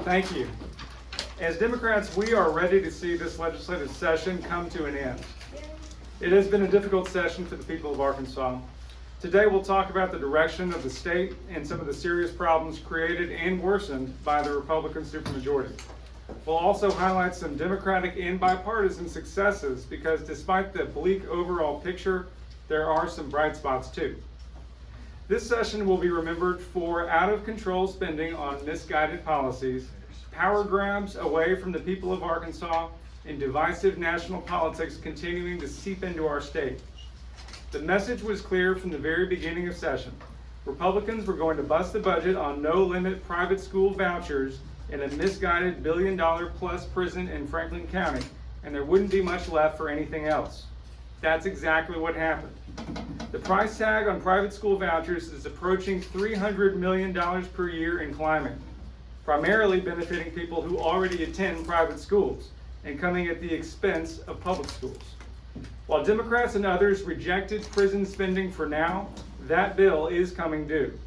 Thank you. As Democrats, we are ready to see this legislative session come to an end. It has been a difficult session for the people of Arkansas. Today we'll talk about the direction of the state and some of the serious problems created and worsened by the Republican supermajority. We'll also highlight some Democratic and bipartisan successes because despite the bleak overall picture, there are some bright spots too. This session will be remembered for out-of-control spending on misguided policies, power grabs away from the people of Arkansas, and divisive national politics continuing to seep into our state. The message was clear from the very beginning of session. Republicans were going to bust the budget on no-limit private school vouchers and a misguided billion-dollar-plus prison in Franklin County, and there wouldn't be much left for anything else. That's exactly what happened. The price tag on private school vouchers is approaching $300 million per year and climbing, primarily benefiting people who already attend private schools and coming at the expense of public schools. While Democrats and others rejected prison spending for now, that bill is coming due.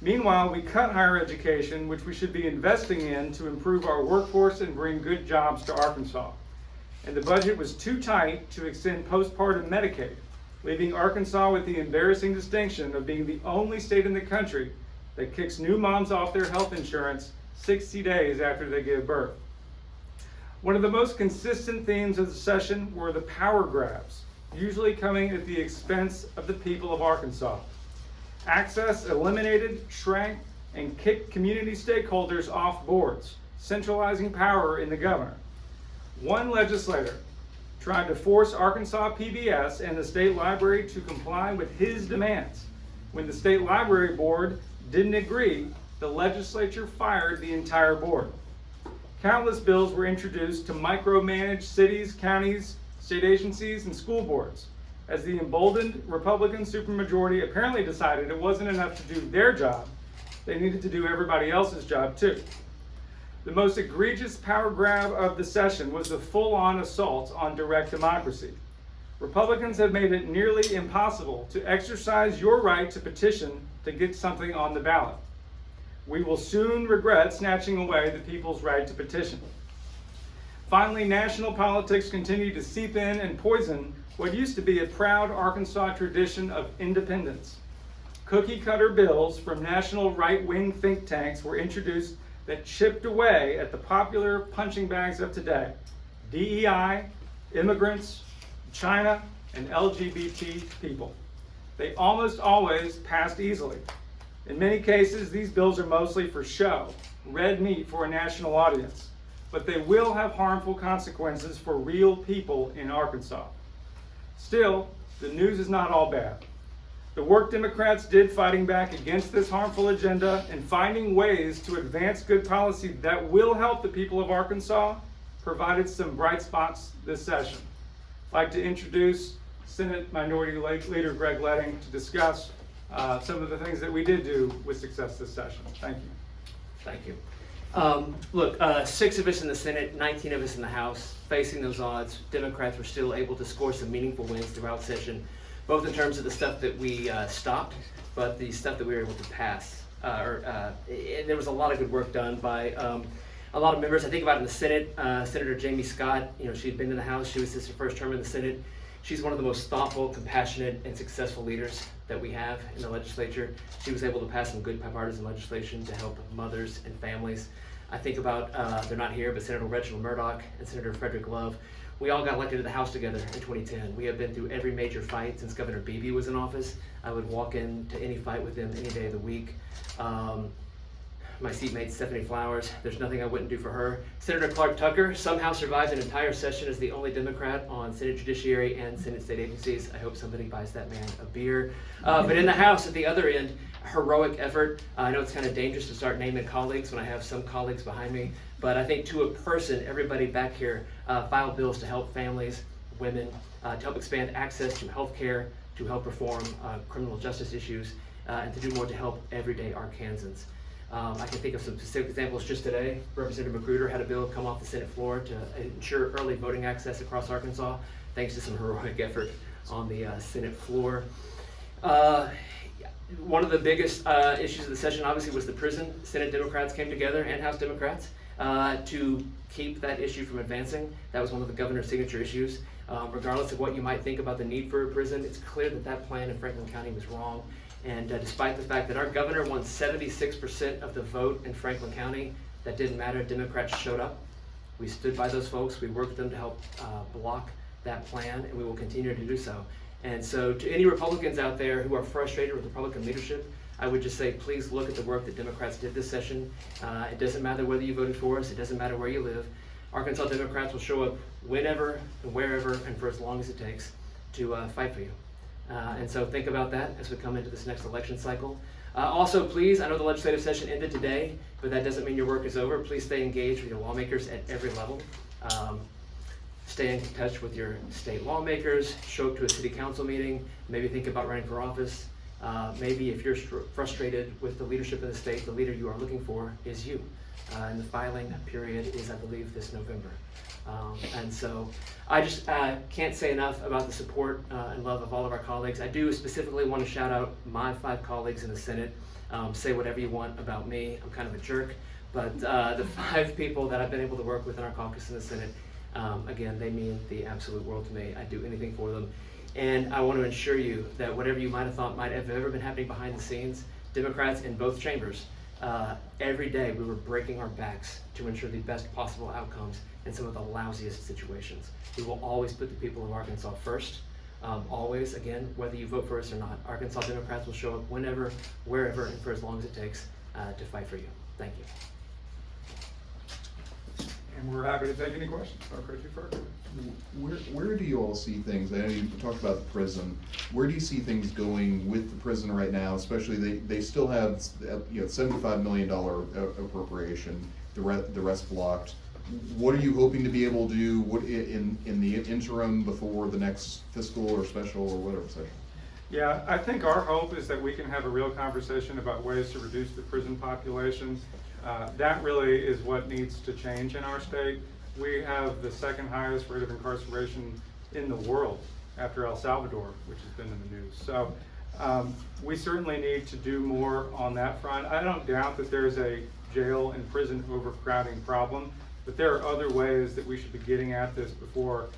Meanwhile, we cut higher education, which we should be investing in to improve our workforce and bring good jobs to Arkansas. And the budget was too tight to extend postpartum Medicaid, leaving Arkansas with the embarrassing distinction of being the only state in the country that kicks new moms off their health insurance 60 days after they give birth. One of the most consistent themes of the session were the power grabs, usually coming at the expense of the people of Arkansas. Access eliminated, shrank, and kicked community stakeholders off boards, centralizing power in the governor. One legislator tried to force Arkansas PBS and the state library to comply with his demands. When the state library board didn't agree, the legislature fired the entire board. Countless bills were introduced to micromanage cities, counties, state agencies, and school boards, as the emboldened Republican supermajority apparently decided it wasn't enough to do their job, they needed to do everybody else's job too. The most egregious power grab of the session was the full-on assault on direct democracy. Republicans have made it nearly impossible to exercise your right to petition to get something on the ballot. We will soon regret snatching away the people's right to petition. Finally, national politics continue to seep in and poison what used to be a proud Arkansas tradition of independence. Cookie-cutter bills from national right-wing think tanks were introduced that chipped away at the popular punching bags of today: DEI, immigrants, China, and LGBT people. They almost always passed easily. In many cases, these bills are mostly for show, red meat for a national audience, but they will have harmful consequences for real people in Arkansas. Still, the news is not all bad. The work Democrats did fighting back against this harmful agenda and finding ways to advance good policy that will help the people of Arkansas provided some bright spots this session. I'd like to introduce Senate Minority Leader Greg Leding to discuss some of the things that we did do with success this session. Thank you. Thank you. Look, 6 of us in the Senate, 19 of us in the House. Facing those odds, Democrats were still able to score some meaningful wins throughout session, both in terms of the stuff that we stopped, but the stuff that we were able to pass. And there was a lot of good work done by a lot of members. I think about in the Senate, Senator Jamie Scott, she had been in the House. She was this her first term in the Senate. She's one of the most thoughtful, compassionate, and successful leaders that we have in the legislature. She was able to pass some good bipartisan legislation to help mothers and families. I think about, they're not here, but Senator Reginald Murdoch and Senator Frederick Love. We all got elected to the House together in 2010. We have been through every major fight since Governor Beebe was in office. I would walk into any fight with him any day of the week. My seatmate Stephanie Flowers, there's nothing I wouldn't do for her. Senator Clark Tucker somehow survived an entire session as the only Democrat on Senate Judiciary and Senate State Agencies. I hope somebody buys that man a beer. But in the House at the other end, heroic effort. I know it's kind of dangerous to start naming colleagues when I have some colleagues behind me, but I think to a person, everybody back here filed bills to help families, women, to help expand access to health care, to help reform criminal justice issues, and to do more to help everyday Arkansans. I can think of some specific examples just today. Representative Magruder had a bill come off the Senate floor to ensure early voting access across Arkansas, thanks to some heroic effort on the Senate floor. One of the biggest issues of the session obviously was the prison. Senate Democrats came together and House Democrats to keep that issue from advancing. That was one of the governor's signature issues. Regardless of what you might think about the need for a prison, it's clear that that plan in Franklin County was wrong. And despite the fact that our governor won 76% of the vote in Franklin County, that didn't matter. Democrats showed up. We stood by those folks. We worked with them to help block that plan, and we will continue to do so. And so to any Republicans out there who are frustrated with Republican leadership, I would just say, please look at the work that Democrats did this session. It doesn't matter whether you voted for us. It doesn't matter where you live. Arkansas Democrats will show up whenever and wherever and for as long as it takes to fight for you. And so think about that as we come into this next election cycle. Also, please, I know the legislative session ended today, but that doesn't mean your work is over. Please stay engaged with your lawmakers at every level. Stay in touch with your state lawmakers, show up to a city council meeting, maybe think about running for office. Maybe if you're frustrated with the leadership in the state, the leader you are looking for is you. And the filing period is, I believe, this November. And so I just can't say enough about the support and love of all of our colleagues. I do specifically want to shout out my 5 colleagues in the Senate. Say whatever you want about me. I'm kind of a jerk. But the 5 people that I've been able to work with in our caucus in the Senate, again, they mean the absolute world to me. I do anything for them. And I want to assure you that whatever you might have thought might have ever been happening behind the scenes, Democrats in both chambers, every day we were breaking our backs to ensure the best possible outcomes in some of the lousiest situations. We will always put the people of Arkansas first. Always, again, whether you vote for us or not. Arkansas Democrats will show up whenever, wherever, and for as long as it takes to fight for you. Thank you. And we're happy to take any questions. Where do you all see things? I know you talked about the prison. Where do you see things going with the prison right now? Especially they still have $75 million appropriation. The rest blocked. What are you hoping to be able to do? What in the interim before the next fiscal or special or whatever session? Yeah, I think our hope is that we can have a real conversation about ways to reduce the prison population. That really is what needs to change in our state. We have the 2nd highest rate of incarceration in the world after El Salvador, which has been in the news. So we certainly need to do more on that front. I don't doubt that there's a jail and prison overcrowding problem, but there are other ways that we should be getting at this before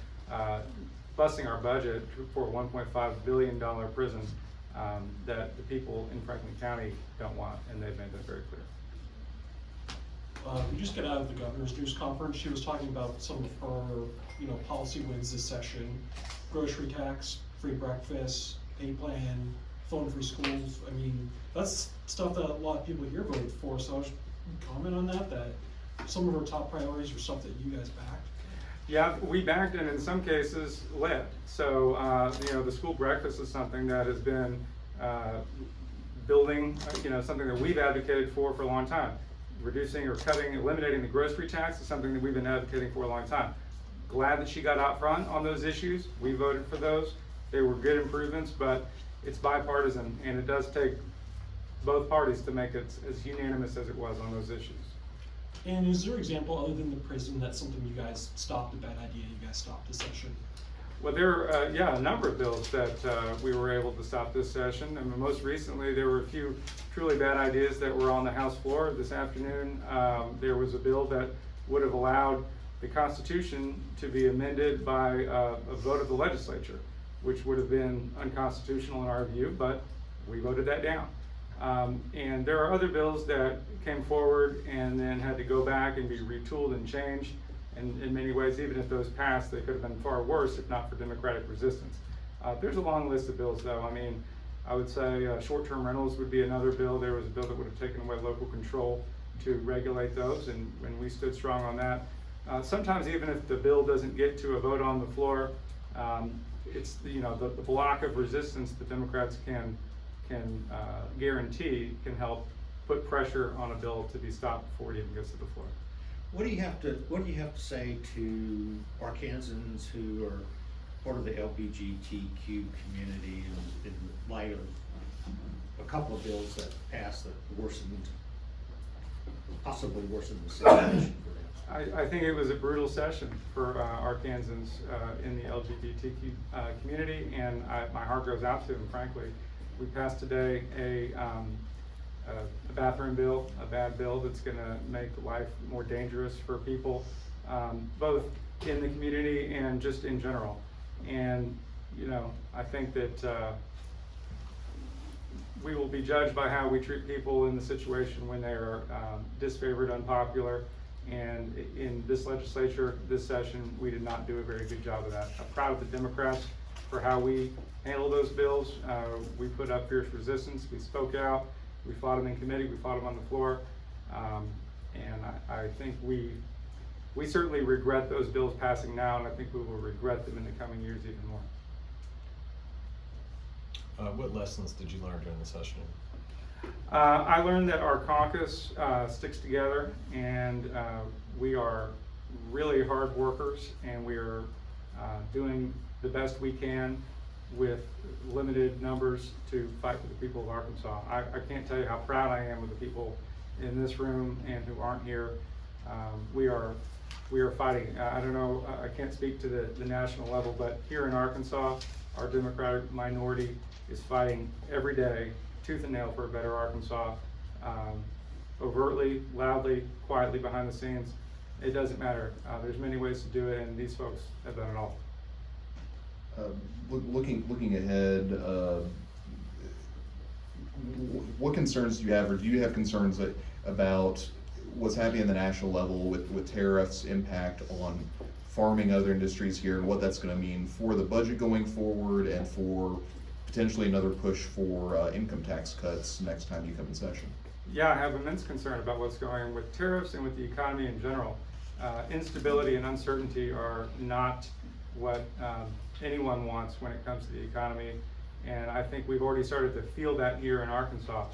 busting our budget for a $1.5 billion prison that the people in Franklin County don't want, and they've made that very clear. We just got out of the governor's news conference. She was talking about some of her, policy wins this session: grocery tax, free breakfast, pay plan, phone-free schools. I mean, that's stuff that a lot of people here voted for. So I was comment on that some of her top priorities were stuff that you guys backed. Yeah, we backed and in some cases led. So the school breakfast is something that has been building, something that we've advocated for a long time. Reducing or eliminating the grocery tax is something that we've been advocating for a long time. Glad that she got out front on those issues. We voted for those. They were good improvements, but it's bipartisan, and it does take both parties to make it as unanimous as it was on those issues. And is there an example other than the prison that's something you guys stopped, a bad idea, you guys stopped the session? Well, there are a number of bills that we were able to stop this session. I mean, most recently, there were a few truly bad ideas that were on the House floor this afternoon. There was a bill that would have allowed the Constitution to be amended by a vote of the legislature, which would have been unconstitutional in our view, but we voted that down. And there are other bills that came forward and then had to go back and be retooled and changed. And in many ways, even if those passed, they could have been far worse if not for Democratic resistance. There's a long list of bills, though. I mean, I would say short-term rentals would be another bill. There was a bill that would have taken away local control to regulate those, and we stood strong on that. Sometimes even if the bill doesn't get to a vote on the floor, it's the block of resistance that Democrats can guarantee can help put pressure on a bill to be stopped before it even gets to the floor. What do you have to say to Arkansans who are part of the LGBTQ community in light of a couple of bills that passed that possibly worsened the situation for them? I think it was a brutal session for Arkansans in the LGBTQ community, and my heart goes out to them, frankly. We passed today a bathroom bill, a bad bill that's gonna make life more dangerous for people, both in the community and just in general. And, you know, I think that we will be judged by how we treat people in the situation when they are disfavored, unpopular. And in this legislature, this session, we did not do a very good job of that. I'm proud of the Democrats for how we handled those bills. We put up fierce resistance, we spoke out, we fought them in committee, we fought them on the floor. And I think we certainly regret those bills passing now, and I think we will regret them in the coming years even more. What lessons did you learn during the session? I learned that our caucus sticks together, and we are really hard workers, and we are doing the best we can with limited numbers to fight for the people of Arkansas. I can't tell you how proud I am of the people in this room and who aren't here. We are fighting. I don't know, I can't speak to the national level, but here in Arkansas, our Democratic minority is fighting every day, tooth and nail, for a better Arkansas. Overtly, loudly, quietly, behind the scenes, it doesn't matter. There's many ways to do it, and these folks have done it all. Looking ahead, what concerns do you have, or do you have concerns about what's happening at the national level with tariffs' impact on farming, other industries here, and what that's going to mean for the budget going forward and for potentially another push for income tax cuts next time you come in session? Yeah, I have immense concern about what's going on with tariffs and with the economy in general. Instability and uncertainty are not what anyone wants when it comes to the economy, and I think we've already started to feel that here in Arkansas.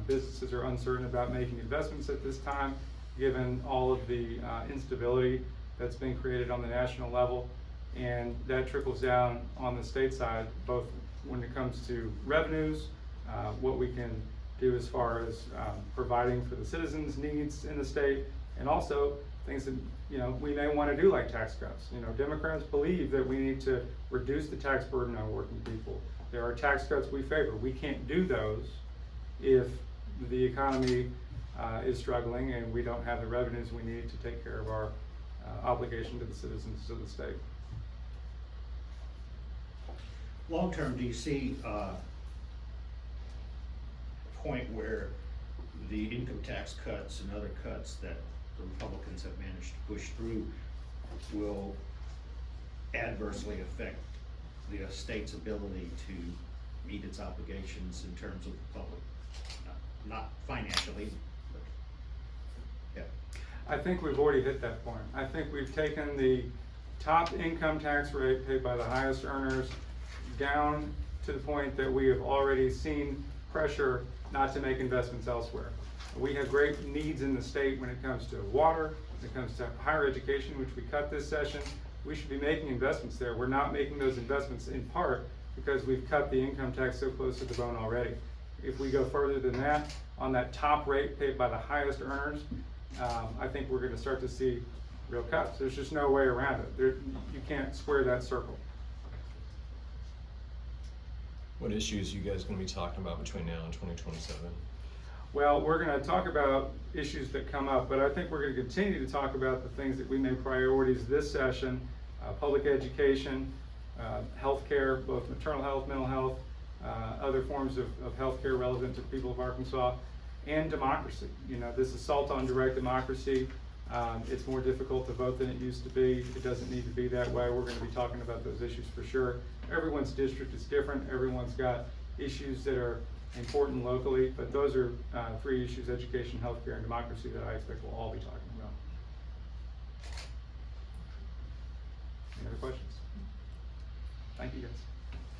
Businesses are uncertain about making investments at this time, given all of the instability that's been created on the national level, and that trickles down on the state side, both when it comes to revenues, what we can do as far as providing for the citizens' needs in the state, and also things that, you know, we may want to do, like tax cuts. You know, Democrats believe that we need to reduce the tax burden on working people. There are tax cuts we favor. We can't do those if the economy is struggling and we don't have the revenues we need to take care of our obligation to the citizens of the state. Long term, do you see a point where the income tax cuts and other cuts that the Republicans have managed to push through will adversely affect the state's ability to meet its obligations in terms of the public? Not financially, but yeah. I think we've already hit that point. I think we've taken the top income tax rate paid by the highest earners down to the point that we have already seen pressure not to make investments elsewhere. We have great needs in the state when it comes to water, when it comes to higher education, which we cut this session. We should be making investments there. We're not making those investments in part because we've cut the income tax so close to the bone already. If we go further than that, on that top rate paid by the highest earners, I think we're going to start to see real cuts. There's just no way around it. You can't square that circle. What issues are you guys going to be talking about between now and 2027? Well, we're going to talk about issues that come up, but I think we're going to continue to talk about the things that we made priorities this session: public education, healthcare, both maternal health, mental health, other forms of healthcare relevant to the people of Arkansas, and democracy. You know, this assault on direct democracy, it's more difficult to vote than it used to be. It doesn't need to be that way. We're going to be talking about those issues for sure. Everyone's district is different. Everyone's got issues that are important locally, but those are three issues: education, healthcare, and democracy, that I expect we'll all be talking about. Any other questions? Thank you, guys.